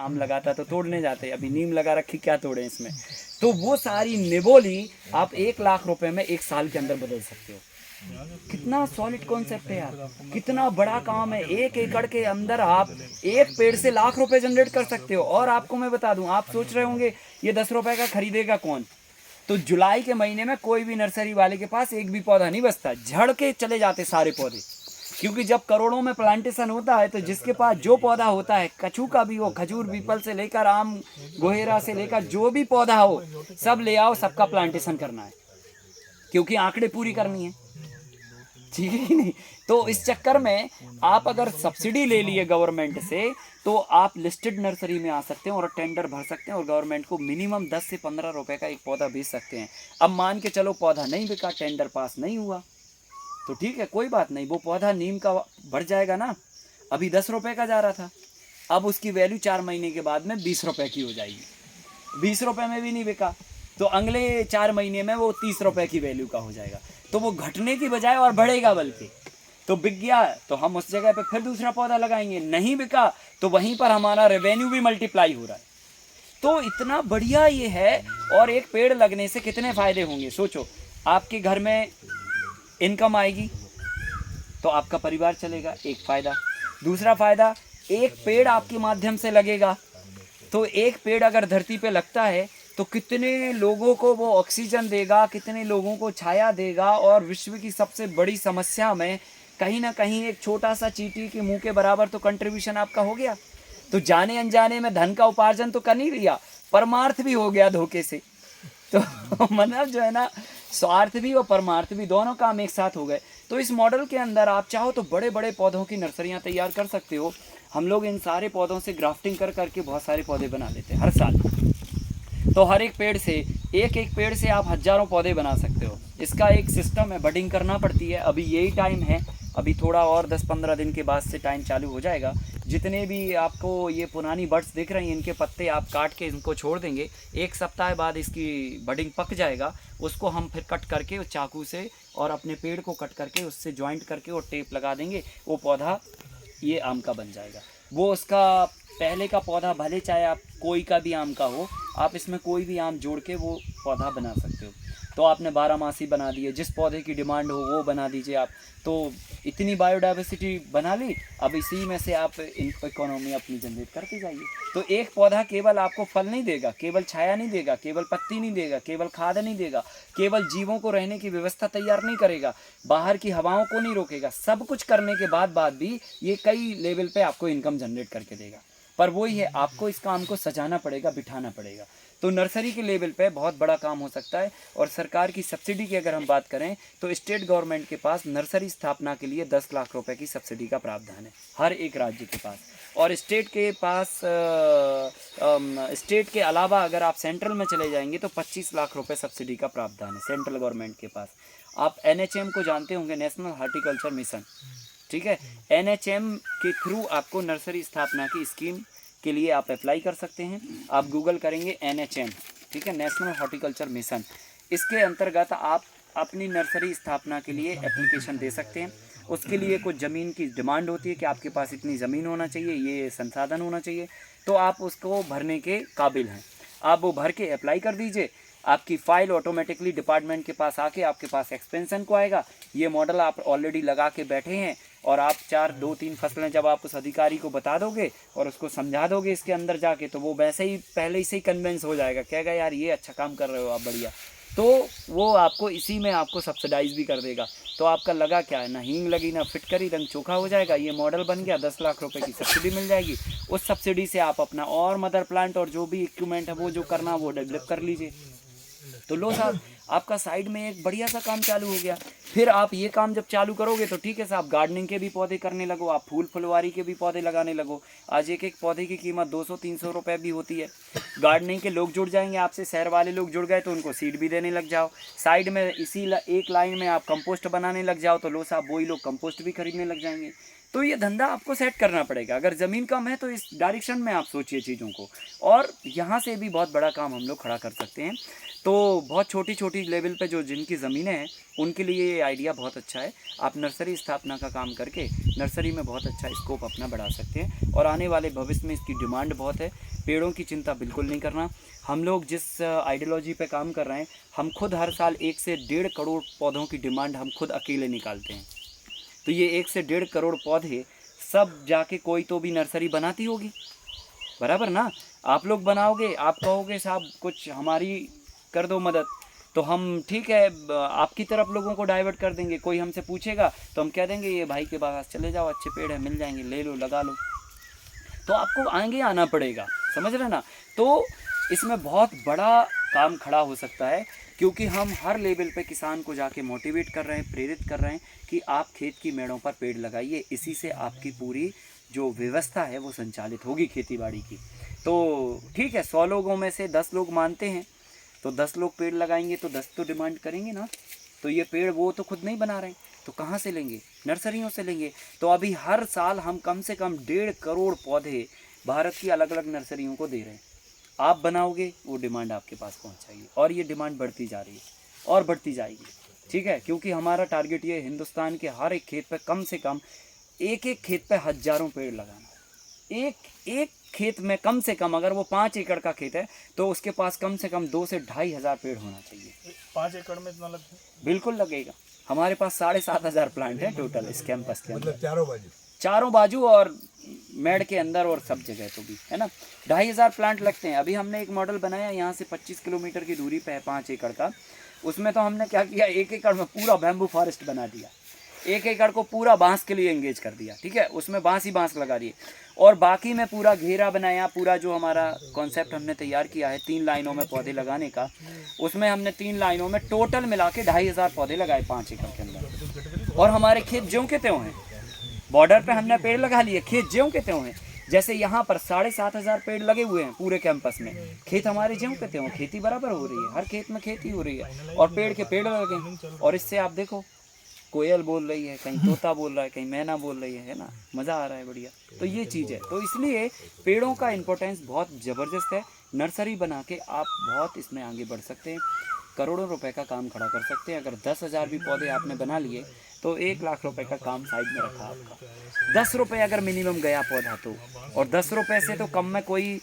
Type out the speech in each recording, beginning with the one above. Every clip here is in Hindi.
आम लगाता तो तोड़ने जाते, अभी नीम लगा रखी, क्या तोड़े इसमें। तो वो सारी निबोली आप 1 लाख रुपए में 1 साल के अंदर बदल सकते हो। कितना सॉलिड कॉन्सेप्ट है यार, कितना बड़ा काम है। 1 एकड़ के अंदर आप एक पेड़ से लाख रुपए जनरेट कर सकते हो। और आपको मैं बता दूं, आप सोच रहे होंगे ये 10 रुपए का खरीदेगा कौन, तो जुलाई के महीने में कोई भी नर्सरी वाले के पास एक भी पौधा नहीं बचता, झड़ के चले जाते सारे पौधे। क्योंकि जब करोड़ों में प्लांटेशन होता है तो जिसके पास जो पौधा होता है, कछू का भी हो, खजूर पीपल से लेकर आम गोहेरा से लेकर जो भी पौधा हो, सब ले आओ, सबका प्लांटेशन करना है, क्योंकि आंकड़े पूरी करनी है, ठीक है कि नहीं। तो इस चक्कर में आप अगर सब्सिडी ले लिए गवर्नमेंट से, तो आप लिस्टेड नर्सरी में आ सकते हैं और टेंडर भर सकते हैं और गवर्नमेंट को मिनिमम 10 से 15 रुपए का एक पौधा बेच सकते हैं। अब मान के चलो पौधा नहीं बिका, टेंडर पास नहीं हुआ, तो ठीक है, कोई बात नहीं, वो पौधा नीम का बढ़ जाएगा ना। अभी 10 रुपए का जा रहा था, अब उसकी वैल्यू 4 महीने के बाद में 20 रुपए की हो जाएगी। 20 रुपए में भी नहीं बिका तो अगले 4 महीने में वो 30 रुपए की वैल्यू का हो जाएगा। तो वो घटने की बजाय और बढ़ेगा, बल्कि तो बिक गया तो हम उस जगह पे फिर दूसरा पौधा लगाएंगे, नहीं बिका तो वहीं पर हमारा रेवेन्यू भी मल्टीप्लाई हो रहा है। तो इतना बढ़िया ये है। और एक पेड़ लगने से कितने फायदे होंगे सोचो, आपके घर में इनकम आएगी तो आपका परिवार चलेगा, एक फायदा। दूसरा फायदा, एक पेड़ आपके माध्यम से लगेगा, तो एक पेड़ अगर धरती पे लगता है तो कितने लोगों को वो ऑक्सीजन देगा, कितने लोगों को छाया देगा। और विश्व की सबसे बड़ी समस्या में कहीं ना कहीं एक छोटा सा चींटी के मुंह के बराबर तो कंट्रीब्यूशन आपका हो गया। तो जाने अनजाने में धन का उपार्जन तो कर नहीं लिया, परमार्थ भी हो गया धोखे से। तो मतलब जो है ना, स्वार्थ भी और परमार्थ भी दोनों काम एक साथ हो गए। तो इस मॉडल के अंदर आप चाहो तो बड़े बड़े पौधों की नर्सरियां तैयार कर सकते हो। हम लोग इन सारे पौधों से ग्राफ्टिंग कर करके बहुत सारे पौधे बना लेते हैं हर साल। तो हर एक पेड़ से, एक एक पेड़ से आप हजारों पौधे बना सकते हो। इसका एक सिस्टम है, बडिंग करना पड़ती है। अभी यही टाइम है, अभी थोड़ा और 10-15 दिन के बाद से टाइम चालू हो जाएगा। जितने भी आपको ये पुरानी बड्स दिख रही हैं, इनके पत्ते आप काट के इनको छोड़ देंगे, 1 सप्ताह बाद इसकी बडिंग पक जाएगा। उसको हम फिर कट करके उस चाकू से और अपने पेड़ को कट करके उससे जॉइंट करके और टेप लगा देंगे, वो पौधा ये आम का बन जाएगा। वो उसका पहले का पौधा भले चाहे आप कोई का भी आम का हो, आप इसमें कोई भी आम जोड़ के वो पौधा बना सकते हो। तो आपने 12 मासी बना दिए, जिस पौधे की डिमांड हो वो बना दीजिए आप। तो इतनी बायोडाइवर्सिटी बना ली, अब इसी में से आप इकोनॉमी अपनी जनरेट करते जाइए। तो एक पौधा केवल आपको फल नहीं देगा, केवल छाया नहीं देगा, केवल पत्ती नहीं देगा, केवल खाद नहीं देगा, केवल जीवों को रहने की व्यवस्था तैयार नहीं करेगा, बाहर की हवाओं को नहीं रोकेगा। सब कुछ करने के बाद भी ये कई लेवल पे आपको इनकम जनरेट करके देगा। पर वही है, आपको इस काम को सजाना पड़ेगा, बिठाना पड़ेगा। तो नर्सरी के लेवल पे बहुत बड़ा काम हो सकता है। और सरकार की सब्सिडी की अगर हम बात करें तो स्टेट गवर्नमेंट के पास नर्सरी स्थापना के लिए 10 लाख रुपए की सब्सिडी का प्रावधान है हर एक राज्य के पास। और स्टेट के पास स्टेट के अलावा अगर आप सेंट्रल में चले जाएंगे तो 25 लाख रुपए सब्सिडी का प्रावधान है सेंट्रल गवर्नमेंट के पास। आप NHM को जानते होंगे, नेशनल हार्टिकल्चर मिशन, ठीक है। NHM के थ्रू आपको नर्सरी स्थापना की स्कीम के लिए आप अप्लाई कर सकते हैं। आप गूगल करेंगे NHM, ठीक है, नेशनल हॉर्टिकल्चर मिशन। इसके अंतर्गत आप अपनी नर्सरी स्थापना के लिए एप्लीकेशन दे सकते हैं। उसके लिए कुछ ज़मीन की डिमांड होती है कि आपके पास इतनी ज़मीन होना चाहिए, ये संसाधन होना चाहिए, तो आप उसको भरने के काबिल हैं। आप वो भर के अप्लाई कर दीजिए, आपकी फ़ाइल ऑटोमेटिकली डिपार्टमेंट के पास आके आपके पास एक्सपेंशन को आएगा। ये मॉडल आप ऑलरेडी लगा के बैठे हैं और आप 2-3 फसलें जब आप उस अधिकारी को बता दोगे और उसको समझा दोगे इसके अंदर जाके, तो वो वैसे ही पहले से ही कन्विंस हो जाएगा, कहेगा यार ये अच्छा काम कर रहे हो आप, बढ़िया। तो वो आपको इसी में आपको सब्सिडाइज भी कर देगा। तो आपका लगा क्या है, ना हींग लगी ना फिटकरी, रंग चोखा हो जाएगा। ये मॉडल बन गया, 10 लाख रुपए की सब्सिडी मिल जाएगी। उस सब्सिडी से आप अपना और मदर प्लांट और जो भी इक्विपमेंट है वो जो करना वो डेवलप कर लीजिए। तो लो साहब, आपका साइड में एक बढ़िया सा काम चालू हो गया। फिर आप ये काम जब चालू करोगे तो ठीक है साहब, गार्डनिंग के भी पौधे करने लगो, आप फूल फुलवारी के भी पौधे लगाने लगो। आज एक एक पौधे की कीमत 200-300 रुपए भी होती है। गार्डनिंग के लोग जुड़ जाएंगे आपसे, शहर वाले लोग जुड़ गए तो उनको सीड भी देने लग जाओ। साइड में इसी एक लाइन में आप कंपोस्ट बनाने लग जाओ, तो लो साहब वही लोग कंपोस्ट भी खरीदने लग जाएंगे। तो ये धंधा आपको सेट करना पड़ेगा। अगर ज़मीन कम है तो इस डायरेक्शन में आप सोचिए चीज़ों को, और यहाँ से भी बहुत बड़ा काम हम लोग खड़ा कर सकते हैं। तो बहुत छोटी छोटी लेवल पे जो जिनकी ज़मीनें हैं उनके लिए ये आइडिया बहुत अच्छा है। आप नर्सरी स्थापना का काम करके नर्सरी में बहुत अच्छा स्कोप अपना बढ़ा सकते हैं, और आने वाले भविष्य में इसकी डिमांड बहुत है। पेड़ों की चिंता बिल्कुल नहीं करना। हम लोग जिस आइडियोलॉजी पे काम कर रहे हैं, हम खुद हर साल 1 से 1.5 करोड़ पौधों की डिमांड हम खुद अकेले निकालते हैं। तो ये 1 से 1.5 करोड़ पौधे सब जाके कोई तो भी नर्सरी बनाती होगी, बराबर ना। आप लोग बनाओगे, आप कहोगे साहब कुछ हमारी कर दो मदद, तो हम ठीक है आपकी तरफ लोगों को डाइवर्ट कर देंगे। कोई हमसे पूछेगा तो हम कह देंगे ये भाई के पास चले जाओ, अच्छे पेड़ है, मिल जाएंगे, ले लो, लगा लो। तो आपको आगे आना पड़ेगा, समझ रहे ना। तो इसमें बहुत बड़ा काम खड़ा हो सकता है, क्योंकि हम हर लेवल पे किसान को जाके मोटिवेट कर रहे हैं, प्रेरित कर रहे हैं कि आप खेत की मेड़ों पर पेड़ लगाइए। इसी से आपकी पूरी जो व्यवस्था है वो संचालित होगी खेती बाड़ी की। तो ठीक है, 100 लोगों में से 10 लोग मानते हैं, तो 10 लोग पेड़ लगाएंगे तो 10 तो डिमांड करेंगे ना। तो ये पेड़ वो तो खुद नहीं बना रहे हैं, तो कहाँ से लेंगे? नर्सरियों से लेंगे। तो अभी हर साल हम कम से कम 1.5 करोड़ पौधे भारत की अलग अलग नर्सरियों को दे रहे हैं। आप बनाओगे, वो डिमांड आपके पास पहुंचाएगी, और ये डिमांड बढ़ती जा रही है और बढ़ती जाएगी, ठीक है। क्योंकि हमारा टारगेट ये हिंदुस्तान के हर एक खेत पे कम से कम एक खेत पे हज़ारों पेड़ लगाना। एक खेत में कम से कम, अगर वो 5 एकड़ का खेत है तो उसके पास कम से कम 2 से 2.5 हज़ार पेड़ होना चाहिए। 5 एकड़ में इतना लगता है? बिल्कुल लगेगा। हमारे पास 7,500 प्लांट है टोटल इस कैंपस के अंदर, मतलब चारों बाजू और मेड़ के अंदर और सब जगह तो भी है ना। 2,500 प्लांट लगते हैं। अभी हमने एक मॉडल बनाया यहाँ से 25 किलोमीटर की दूरी पे है, 5 एकड़ का। उसमें तो हमने क्या किया, 1 एकड़ में पूरा बैम्बू फॉरेस्ट बना दिया, 1 एकड़ को पूरा बांस के लिए एंगेज कर दिया, ठीक है। उसमें बांस ही बांस लगा दिए, और बाकी में पूरा घेरा बनाया। पूरा जो हमारा कॉन्सेप्ट हमने तैयार किया है 3 लाइनों में पौधे लगाने का, उसमें हमने 3 लाइनों में टोटल मिला के 2,500 पौधे लगाए 5 एकड़ के अंदर। और हमारे खेत ज्यों के त्यों हैं, बॉर्डर पे हमने पेड़ लगा लिए, खेत ज्यों के त्यों हैं। जैसे यहाँ पर 7,500 पेड़ लगे हुए हैं पूरे कैंपस में, खेत हमारे ज्यों के त्यों, खेती बराबर हो रही है, हर खेत में खेती हो रही है, और पेड़ के पेड़ लगे। और इससे आप देखो, कोयल बोल रही है, कहीं तोता बोल रहा है, कहीं मैना बोल रही है ना, मज़ा आ रहा है, बढ़िया। तो ये चीज़ है। तो इसलिए पेड़ों का इम्पोर्टेंस बहुत ज़बरदस्त है। नर्सरी बना के आप बहुत इसमें आगे बढ़ सकते हैं, करोड़ों रुपए का काम खड़ा कर सकते हैं। अगर 10,000 भी पौधे आपने बना लिए तो 1 लाख रुपए का काम साइड में रखा आपका। 10 रुपये अगर मिनिमम गया पौधा तो, और 10 रुपये से तो कम में कोई,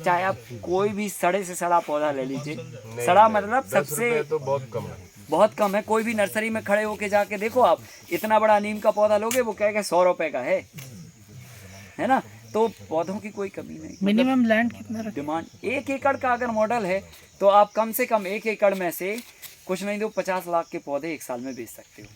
चाहे आप कोई भी सड़े से सड़ा पौधा ले लीजिए, सड़ा मतलब सबसे तो बहुत कम है, बहुत कम है। कोई भी नर्सरी में खड़े होके जाके देखो आप, इतना बड़ा नीम का पौधा लोगे, वो कहेगा 100 रुपए का है ना। तो पौधों की कोई कमी नहीं। मिनिमम लैंड कितना डिमांड 1 एकड़ का अगर मॉडल है तो आप कम से कम 1 एकड़ में से कुछ नहीं तो 50 लाख के पौधे 1 साल में बेच सकते हो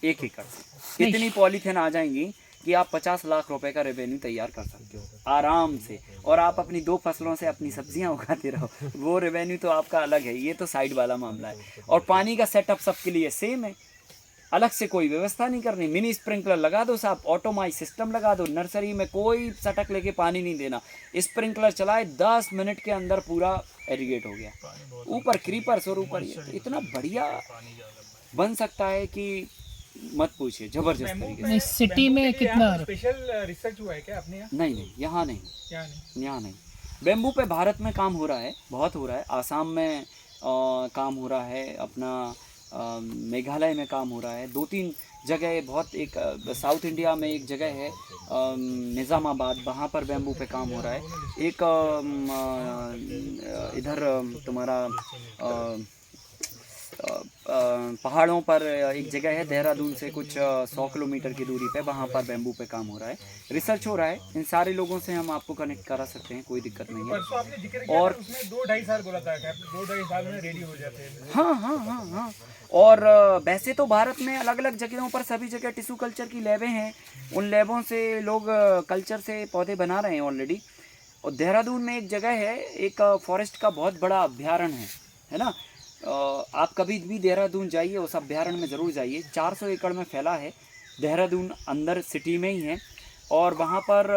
1 एकड़ से। इतनी पॉलीथिन आ जाएंगी कि आप 50 लाख रुपए का रेवेन्यू तैयार कर सकते हो आराम से। और आप अपनी 2 फसलों से अपनी सब्जियां उगाते रहो, वो रेवेन्यू तो आपका अलग है। ये तो साइड वाला मामला है। और पानी का सेटअप सबके लिए सेम है, अलग से कोई व्यवस्था नहीं करनी। मिनी स्प्रिंकलर लगा दो साहब, ऑटोमाइज सिस्टम लगा दो। नर्सरी में कोई सटक लेके पानी नहीं देना, स्प्रिंकलर चलाए, 10 मिनट के अंदर पूरा एरिगेट हो गया। ऊपर क्रीपर्स और ऊपर ये इतना बढ़िया बन सकता है कि मत पूछिए, जबरदस्त तरीके से। सिटी में कितना स्पेशल रिसर्च हुआ है क्या अपने यहाँ? नहीं, यहाँ नहीं। बेम्बू पे भारत में काम हो रहा है, बहुत हो रहा है। आसाम में काम हो रहा है, अपना मेघालय में काम हो रहा है, 2-3 जगह बहुत। एक साउथ इंडिया में एक जगह है निज़ामाबाद, वहाँ पर बेम्बू पे काम हो रहा है। एक इधर तुम्हारा पहाड़ों पर एक जगह है देहरादून से कुछ 100 किलोमीटर की दूरी पे, वहाँ पर बेम्बू पे काम हो रहा है, रिसर्च हो रहा है। इन सारे लोगों से हम आपको कनेक्ट करा सकते हैं, कोई दिक्कत नहीं है। और उसमें 2-2.5 साल बोला था, 2-2.5 साल में रेडी हो जाते हैं। हाँ। और वैसे तो भारत में अलग अलग जगहों पर सभी जगह टिश्यू कल्चर की लैबें हैं, उन लैबों से लोग कल्चर से पौधे बना रहे हैं ऑलरेडी। और देहरादून में एक जगह है, एक फॉरेस्ट का बहुत बड़ा अभ्यारण्य है ना। आप कभी भी देहरादून जाइए, उस अभ्यारण्य में ज़रूर जाइए। 400 एकड़ में फैला है, देहरादून अंदर सिटी में ही है। और वहाँ पर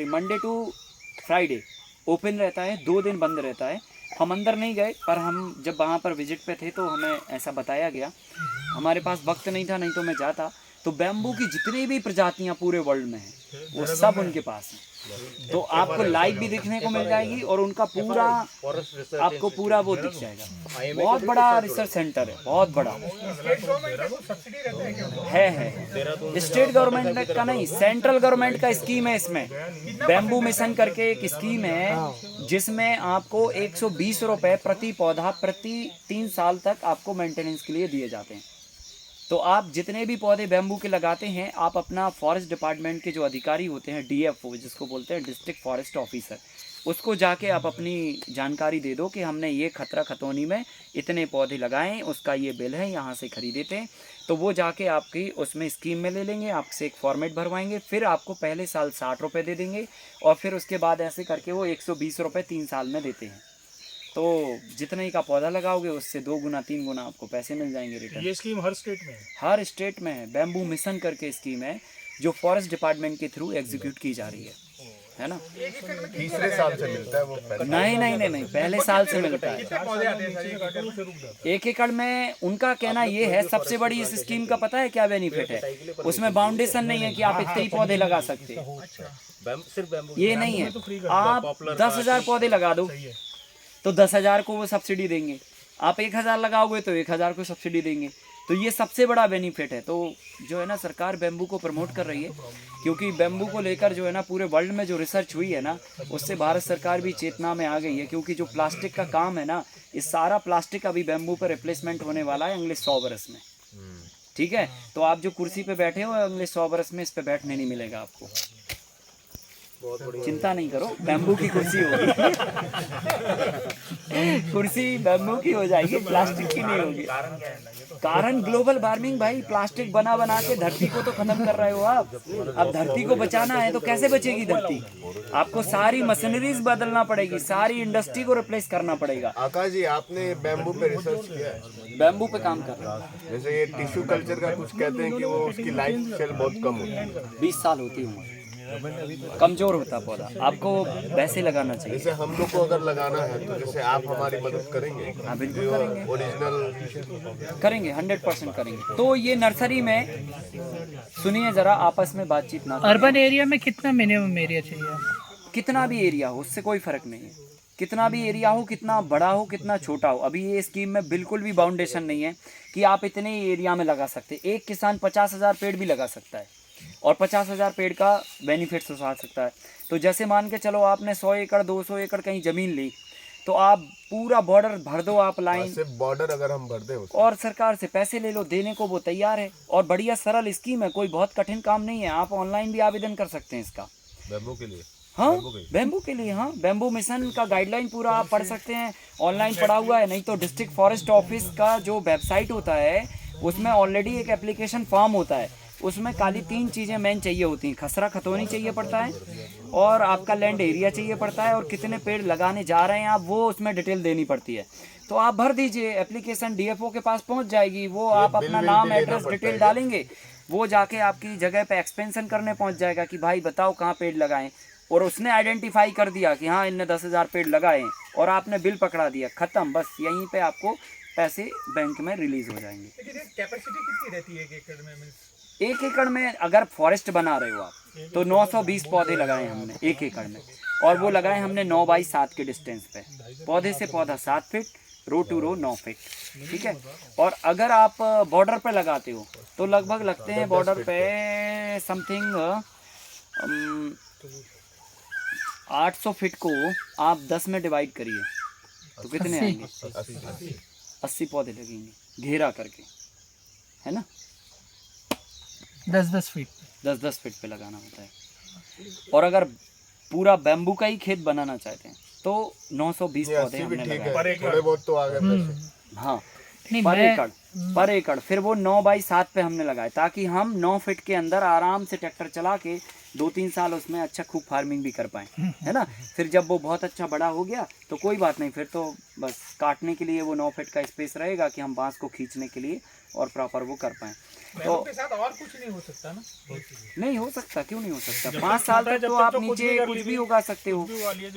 मंडे टू फ्राइडे ओपन रहता है, 2 दिन बंद रहता है। हम अंदर नहीं गए, पर हम जब वहाँ पर विजिट पे थे तो हमें ऐसा बताया गया। हमारे पास वक्त नहीं था, नहीं तो मैं जाता। तो बैम्बू की जितनी भी प्रजातियां पूरे वर्ल्ड में हैं वो सब उनके पास हैं। तो आपको लाइव भी दिखने को मिल जाएगी और उनका पूरा आपको पूरा वो दिख जाएगा। बहुत बड़ा रिसर्च सेंटर है, बहुत बड़ा है। स्टेट गवर्नमेंट का नहीं, सेंट्रल गवर्नमेंट का स्कीम है। इसमें बैम्बू मिशन करके एक स्कीम है जिसमें आपको 120 रुपए प्रति पौधा प्रति 3 साल तक आपको मेंटेनेंस के लिए दिए जाते हैं। तो आप जितने भी पौधे बैम्बू के लगाते हैं, आप अपना फॉरेस्ट डिपार्टमेंट के जो अधिकारी होते हैं, DFO जिसको बोलते हैं डिस्ट्रिक्ट फॉरेस्ट ऑफिसर, उसको जाके आप अपनी जानकारी दे दो कि हमने ये खतरा खतौनी में इतने पौधे लगाए, उसका ये बिल है, यहाँ से खरीदे थे। तो वो जाके आपकी उसमें स्कीम में ले लेंगे, आपसे एक फॉर्मेट भरवाएंगे, फिर आपको पहले साल 60 रुपये दे देंगे और फिर उसके बाद ऐसे करके वो 120 रुपये 3 साल में देते हैं। तो जितने का पौधा लगाओगे उससे 2 गुना 3 गुना आपको पैसे मिल जाएंगे रिटर्न। ये स्कीम हर स्टेट में है? हर स्टेट में है। बैम्बू मिशन करके स्कीम है जो फॉरेस्ट डिपार्टमेंट के थ्रू एग्जीक्यूट की जा रही है ना। तीसरे साल से मिलता है वो पैसा? नहीं, पहले साल से मिलता है। कितने पौधे आते हैं सर? 1 एकड़ में उनका कहना ये है, सबसे बड़ी इस स्कीम का पता है क्या बेनिफिट है? उसमें बाउंडेशन नहीं है कि आप इतने ही पौधे लगा सकते, ये नहीं है। आप 10,000 पौधे लगा दो तो 10,000 को वो सब्सिडी देंगे, आप 1,000 लगाओगे तो 1,000 को सब्सिडी देंगे। तो ये सबसे बड़ा बेनिफिट है। तो जो है ना, सरकार बैम्बू को प्रमोट कर रही है, क्योंकि बैम्बू को लेकर जो है ना पूरे वर्ल्ड में जो रिसर्च हुई है ना, उससे भारत सरकार भी चेतना में आ गई है। क्योंकि जो प्लास्टिक का काम है ना, इस सारा प्लास्टिक अभी बैम्बू पर रिप्लेसमेंट होने वाला है अगले 100 बरस में। ठीक है, तो आप जो कुर्सी पे बैठे हो अगले 100 बरस में इस पे बैठने नहीं मिलेगा आपको। चिंता नहीं करो, बैम्बू की कुर्सी होगी। कुर्सी बैम्बू की हो जाएगी, प्लास्टिक की नहीं होगी। कारण ग्लोबल वार्मिंग भाई, प्लास्टिक बना बना के धरती को तो खत्म कर रहे हो आप। अब धरती को बचाना है तो कैसे बचेगी धरती? आपको सारी मशीनरीज बदलना पड़ेगी, सारी इंडस्ट्री को रिप्लेस करना पड़ेगा। आकाश जी, आपने बैम्बू पे रिसर्च किया है? बैम्बू पे काम कर रहा है। जैसे ये टिश्यू कल्चर का कुछ कहते हैं कि वो उसकी लाइफ स्टाइल बहुत कम होती है, 20 साल होती है, कमजोर होता पौधा, आपको वैसे लगाना चाहिए। जैसे हम लोग को अगर लगाना है तो जैसे आप हमारी मदद करेंगे? हाँ बिल्कुल करेंगे, ओरिजिनल करेंगे, 100% करेंगे। तो ये नर्सरी में सुनिए जरा, आपस में बातचीत ना करें। अर्बन एरिया में कितना मिनिमम एरिया चाहिए? कितना भी एरिया हो उससे कोई फर्क नहीं है। कितना भी एरिया हो, कितना बड़ा हो, कितना छोटा हो, अभी ये स्कीम में बिल्कुल भी बाउंडेशन नहीं है कि आप इतने एरिया में लगा सकते। एक किसान 50,000 पेड़ भी लगा सकता है और 50,000 पेड़ का बेनिफिट्स उठा सकता है। तो जैसे मान के चलो आपने 100 एकड़ 200 एकड़ कहीं ज़मीन ली, तो आप पूरा बॉर्डर भर दो, आप लाइन सिर्फ बॉर्डर अगर हम भर दें और सरकार से पैसे ले लो, देने को वो तैयार है। और बढ़िया सरल स्कीम है, कोई बहुत कठिन काम नहीं है। आप ऑनलाइन भी आवेदन कर सकते हैं इसका, बैम्बू के लिए। हाँ बैम्बू के लिए। हाँ, बैम्बू मिशन का गाइडलाइन पूरा आप पढ़ सकते हैं, ऑनलाइन पढ़ा हुआ है। नहीं तो डिस्ट्रिक्ट फॉरेस्ट ऑफिस का जो वेबसाइट होता है उसमें ऑलरेडी एक एप्लीकेशन फॉर्म होता है। उसमें खाली 3 चीज़ें मेन चाहिए होती हैं, खसरा खतौनी चाहिए पड़ता है और आपका लैंड एरिया चाहिए पड़ता है और कितने पेड़ लगाने जा रहे हैं आप, वो उसमें डिटेल देनी पड़ती है। तो आप भर दीजिए, एप्लीकेशन DFO के पास पहुंच जाएगी। वो आप अपना नाम एड्रेस डिटेल डालेंगे, वो जाके आपकी जगह पे एक्सपेंशन करने पहुंच जाएगा कि भाई बताओ कहाँ पेड़ लगाएं। और उसने आइडेंटिफाई कर दिया कि हाँ इनने 10,000 पेड़ लगाए और आपने बिल पकड़ा दिया, ख़त्म। बस यहीं पे आपको पैसे बैंक में रिलीज हो जाएंगे। कैपेसिटी कितनी रहती है 1 एकड़ में? 1 एकड़ में अगर फॉरेस्ट बना रहे हो आप तो 920 पौधे लगाए हमने 1 एकड़ में, और वो लगाए हमने 9 बाई 7 के डिस्टेंस पे। पौधे से पौधा 7 feet, row to row 9 feet, ठीक है। और अगर आप बॉर्डर पे लगाते हो तो लगभग लगते हैं बॉर्डर पे समथिंग 800 फीट को आप 10 में डिवाइड करिए तो कितने आएंगे? 80 पौधे लगेंगे घेरा करके, है ना। 10-10 फीट 10-10 फीट पे लगाना होता है। और अगर पूरा बैम्बू का ही खेत बनाना चाहते हैं तो 920 पौधे हमने लगाए। थोड़े बहुत तो आ गए पैसे। हाँ, नहीं, पर एकड़ फिर वो 9 बाई 7 पे हमने लगाए, ताकि हम 9 फीट के अंदर आराम से ट्रैक्टर चला के 2-3 साल उसमें अच्छा खूब फार्मिंग भी कर पाएँ, है ना। फिर जब वो बहुत अच्छा बड़ा हो गया तो कोई बात नहीं, फिर तो बस काटने के लिए वो 9 फीट का स्पेस रहेगा कि हम बांस को खींचने के लिए और प्रॉपर वो कर पाएँ। मेहनत के साथ और कुछ नहीं हो सकता ना। नहीं हो सकता, क्यों नहीं हो सकता? 5 साल तक तो आप नीचे कुछ भी उगा सकते हो।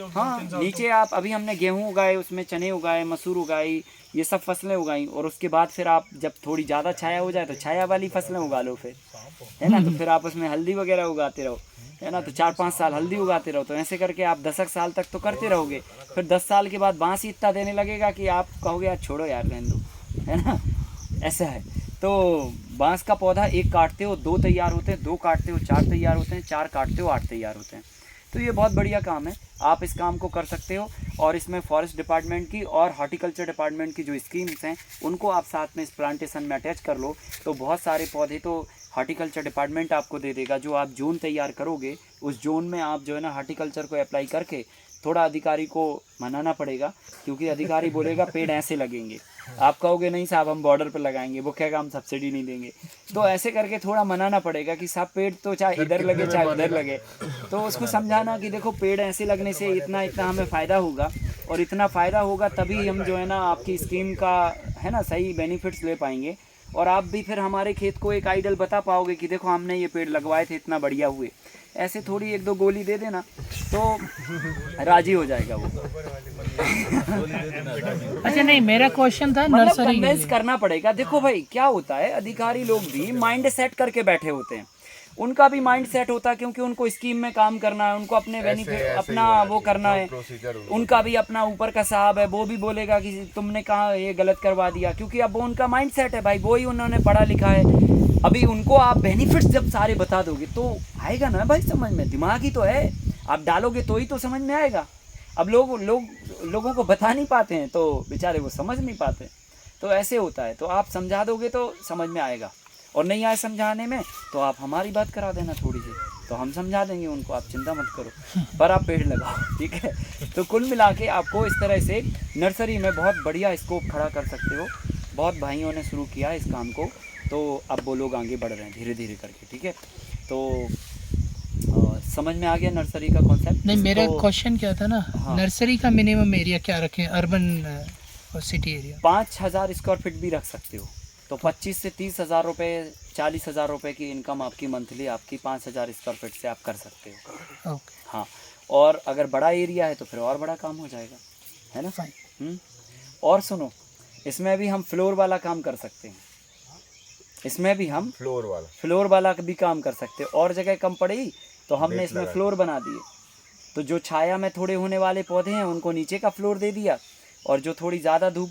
हाँ, नीचे आप अभी हमने गेहूं उगाए, उसमें चने उगाए, मसूर उगाई, ये सब फसलें उगाई, और उसके बाद फिर आप जब थोड़ी ज़्यादा छाया हो जाए तो छाया वाली फसलें उगा लो फिर, है ना। तो फिर आप उसमें हल्दी वगैरह उगाते रहो, है ना। तो 4-5 साल हल्दी उगाते रहो, तो ऐसे करके आप 10 साल तक तो करते रहोगे। फिर 10 साल के बाद बांस ही इतना देने लगेगा कि आप कहोगे यार छोड़ो यार, रहने दो, है ना। ऐसा है। तो बांस का पौधा एक काटते हो 2 तैयार होते हैं, 2 काटते हो 4 तैयार होते हैं, 4 काटते हो 8 तैयार होते हैं। तो ये बहुत बढ़िया काम है, आप इस काम को कर सकते हो। और इसमें फॉरेस्ट डिपार्टमेंट की और हॉर्टिकल्चर डिपार्टमेंट की जो स्कीम्स हैं उनको आप साथ में इस प्लांटेशन में अटैच कर लो, तो बहुत सारे पौधे तो हॉर्टिकल्चर डिपार्टमेंट आपको दे देगा। जो आप जोन तैयार करोगे उस जोन में आप जो है ना हॉर्टिकल्चर को अप्लाई करके थोड़ा अधिकारी को मनाना पड़ेगा, क्योंकि अधिकारी बोलेगा पेड़ ऐसे लगेंगे, आप कहोगे नहीं साहब हम बॉर्डर पर लगाएंगे, वो कहेगा हम सब्सिडी नहीं देंगे। तो ऐसे करके थोड़ा मनाना पड़ेगा कि साहब पेड़ तो चाहे इधर लगे चाहे उधर लगे, तो उसको समझाना कि देखो पेड़ ऐसे लगने से इतना इतना हमें फ़ायदा होगा, और इतना फ़ायदा होगा तभी हम जो है ना आपकी स्कीम का है ना सही बेनिफिट्स ले पाएंगे। और आप भी फिर हमारे खेत को एक आइडल बता पाओगे कि देखो हमने ये पेड़ लगवाए थे, इतना बढ़िया हुए। ऐसे थोड़ी 1-2 गोली दे देना तो राजी हो जाएगा वो। अच्छा नहीं, मेरा क्वेश्चन था मतलब नर्सरी के कन्वेंस लिए। करना पड़ेगा। देखो भाई क्या होता है, अधिकारी लोग भी माइंड सेट करके बैठे होते हैं, उनका भी माइंड सेट होता है, क्योंकि उनको स्कीम में काम करना है, उनको अपने बेनिफिट अपना वो करना है। उनका भी अपना ऊपर का साहब है, वो भी बोलेगा कि तुमने कहा ये गलत करवा दिया, क्योंकि अब वो उनका माइंड सेट है भाई, वो ही उन्होंने पढ़ा लिखा है। अभी उनको आप बेनिफिट्स जब सारे बता दोगे तो आएगा ना भाई समझ में, दिमाग ही तो है, आप डालोगे तो ही तो समझ में आएगा। अब लोगों को बता नहीं पाते हैं तो बेचारे वो समझ नहीं पाते, तो ऐसे होता है। तो आप समझा दोगे तो समझ में आएगा, और नहीं आए समझाने में तो आप हमारी बात करा देना थोड़ी सी, तो हम समझा देंगे उनको, आप चिंता मत करो, पर आप पेड़ लगाओ, ठीक है। तो कुल मिला के आपको इस तरह से नर्सरी में बहुत बढ़िया स्कोप खड़ा कर सकते हो। बहुत भाइयों ने शुरू किया इस काम को, तो अब वो लोग आगे बढ़ रहे हैं धीरे धीरे करके, ठीक है। तो समझ में आ गया नर्सरी का कॉन्सेप्ट? नहीं, मेरा तो क्वेश्चन क्या था ना, हाँ। नर्सरी का मिनिमम एरिया क्या रखें, अर्बन और सिटी एरिया? 5,000 स्क्वायर फीट भी रख सकते हो, तो 25 से 30 हज़ार रुपये, 40 हज़ार रुपये की इनकम आपकी मंथली आपकी 5,000 स्क्वायर फीट से आप कर सकते हो। ओके हाँ, और अगर बड़ा एरिया है तो फिर और बड़ा काम हो जाएगा, है ना। फाइन। और सुनो, इसमें भी हम फ्लोर वाला काम कर सकते हैं, इसमें भी हम फ्लोर वाला भी काम कर सकते हैं। और जगह कम पड़ी तो हमने इसमें फ्लोर बना दिए, तो जो छाया में थोड़े होने वाले पौधे हैं उनको नीचे का फ्लोर दे दिया, और जो थोड़ी ज़्यादा धूप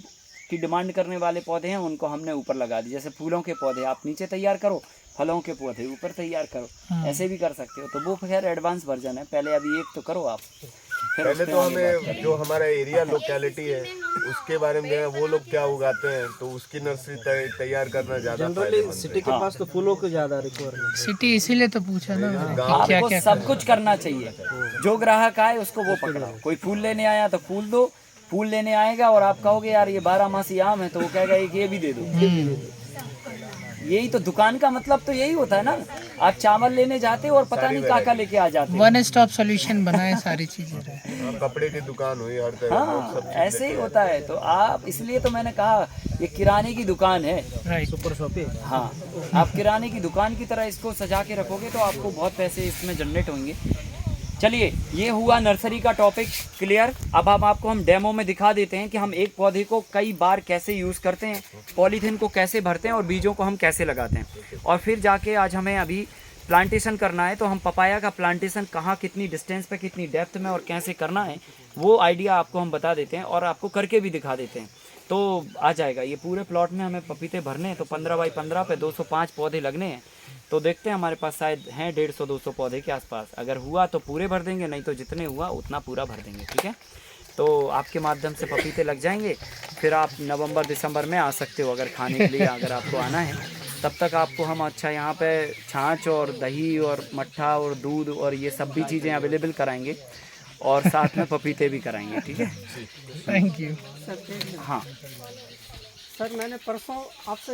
की डिमांड करने वाले पौधे हैं उनको हमने ऊपर लगा दिए। जैसे फूलों के पौधे आप नीचे तैयार करो, फलों के पौधे ऊपर तैयार करो, ऐसे भी कर सकते हो। तो वो खैर एडवांस वर्जन है, पहले अभी एक तो करो आप, फिर पहले उस पे तो आगे बात हमें करेंगे। जो हमारा एरिया लोकेलिटी है उसके बारे में देना, वो लोग क्या उगाते हैं तो उसकी नर्सरी तैयार करना ज्यादा फायदेमंद है। सिटी के पास तो फूलों को ज्यादा रिक्वायरमेंट। सिटी इसीलिए तो पूछा ना मैंने कि क्या आपको क्या सब कुछ करना चाहिए, जो ग्राहक आए उसको वो पकड़ाओ। कोई फूल लेने आया तो फूल दो, फूल लेने आएगा और आप कहोगे यार ये 12 मासी आम है, तो वो कहेगा एक ये भी दे दो। यही तो दुकान का मतलब तो यही होता है ना, आप चावल लेने जाते हो और पता नहीं काका लेके आ जाते हो। वन स्टॉप सॉल्यूशन बनाए, सारी चीजें रहे। कपड़े की दुकान हुई हर तरह हाँ, ऐसे ही होता है। तो आप इसलिए तो मैंने कहा ये किराने की दुकान है, राइट। सुपर शॉप है। हाँ, आप किराने की दुकान की तरह इसको सजा के रखोगे तो आपको बहुत पैसे इसमें जनरेट होंगे। चलिए, ये हुआ नर्सरी का टॉपिक क्लियर। अब आपको हम डेमो में दिखा देते हैं कि हम एक पौधे को कई बार कैसे यूज़ करते हैं, पॉलीथीन को कैसे भरते हैं और बीजों को हम कैसे लगाते हैं। और फिर जाके आज हमें अभी प्लांटेशन करना है, तो हम पपाया का प्लांटेशन कहाँ, कितनी डिस्टेंस पे, कितनी डेप्थ में और कैसे करना है, वो आइडिया आपको हम बता देते हैं और आपको करके भी दिखा देते हैं। तो आ जाएगा ये पूरे प्लॉट में हमें पपीते भरने हैं, तो 15 बाई 15 पे 205 पौधे लगने हैं। तो देखते हैं, हमारे पास शायद हैं 150-200 पौधे के आसपास। अगर हुआ तो पूरे भर देंगे, नहीं तो जितने हुआ उतना पूरा भर देंगे, ठीक है। तो आपके माध्यम से पपीते लग जाएंगे, फिर आप नवंबर-दिसंबर में आ सकते हो अगर खाने के लिए, अगर आपको आना है। तब तक आपको हम अच्छा यहाँ पे छाछ और दही और मट्ठा और दूध और ये सब भी चीज़ें अवेलेबल कराएंगे, और साथ में पपीते भी कराएंगे, ठीक है। Thank you. हाँ सर मैंने परसों आपसे